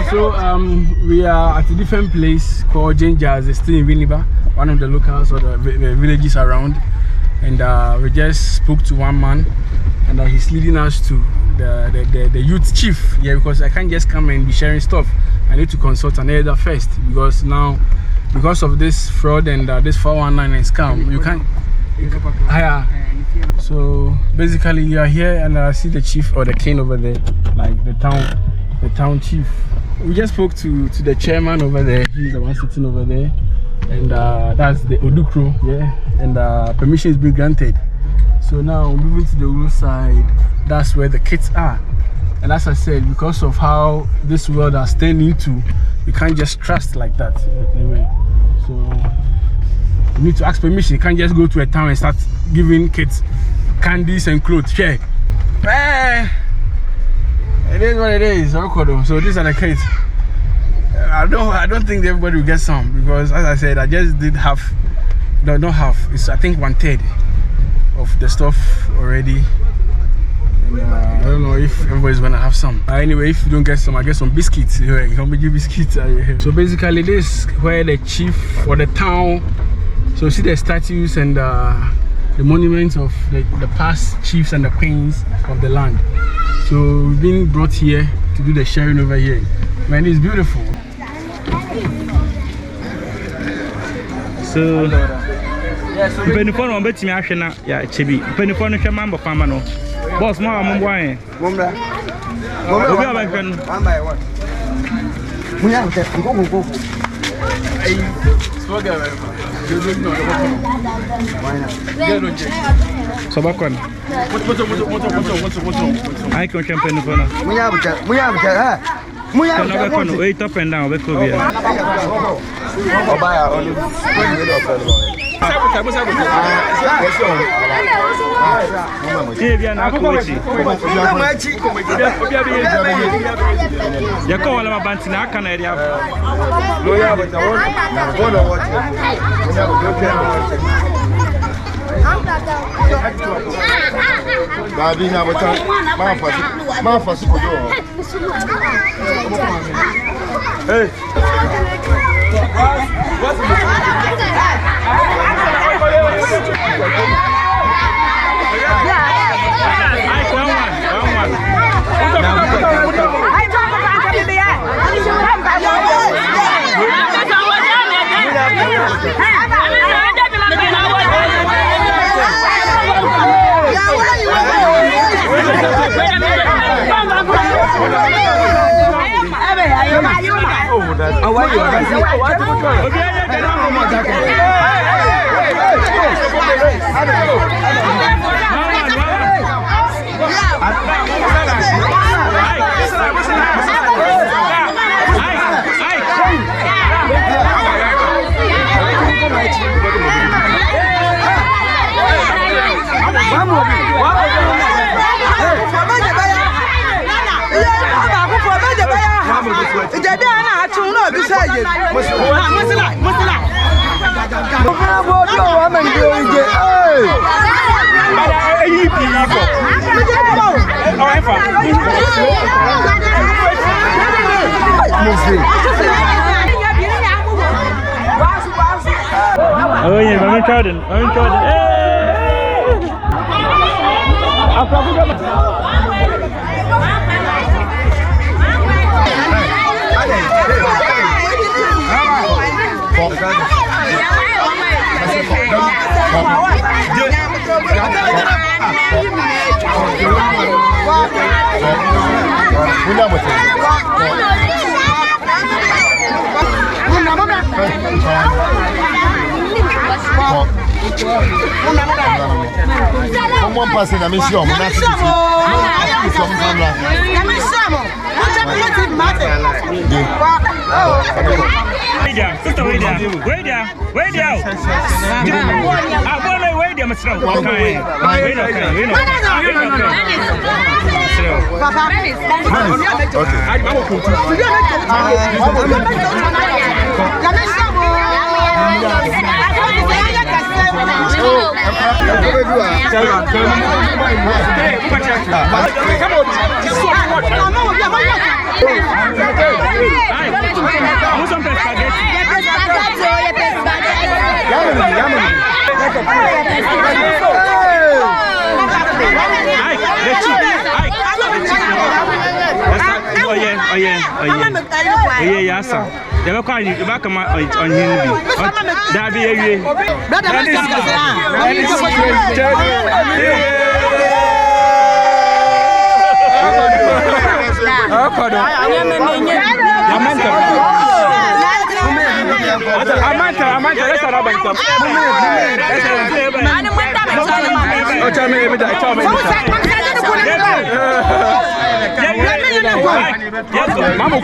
So we are at a different place called Ginger's. It's still in Winneba, one of the locals or the villages around, and we just spoke to one man, and he's leading us to the youth chief. Yeah, because I can't just come and be sharing stuff. I need to consult an elder first, because now, because of this fraud and this 419 scam, you can't. So basically, you are here, and I see the chief or the king over there, like the town chief. We just spoke to the chairman over there. He's the one sitting over there, and that's the Odukro, yeah. And permission has been granted. So now moving to the road side, that's where the kids are. And as I said, because of how this world has turned into, you can't just trust like that. Anyway, so you need to ask permission. You can't just go to a town and start giving kids candies and clothes. Yeah. It is what it is. So these are the kids. I don't think everybody will get some, because as I said, I just did half. No, not half. It's I think 1/3 of the stuff already. And, I don't know if everybody's gonna have some. Anyway, if you don't get some, I get some biscuits. You can give biscuits. So basically, this is where the chief or the town. So see the statues and the monuments of the past chiefs and the queens of the land. So we've been brought here to do the sharing over here. Man, it's beautiful. So Penifon on bet me ashena ya chebi. Penifon no man farmer no. Boss mo am boy. Momra. Obi abakan. One by one. Munya go. Ai spoga ba. So bakon. Moto. Ai kon champagne for na. Munya bucha ha. Munya bucha. Wait up and down, we go here. Obaya on the Hey. Oh yeah, I'm Jordan. Someone passing a mission. Sister, wait there. Mama,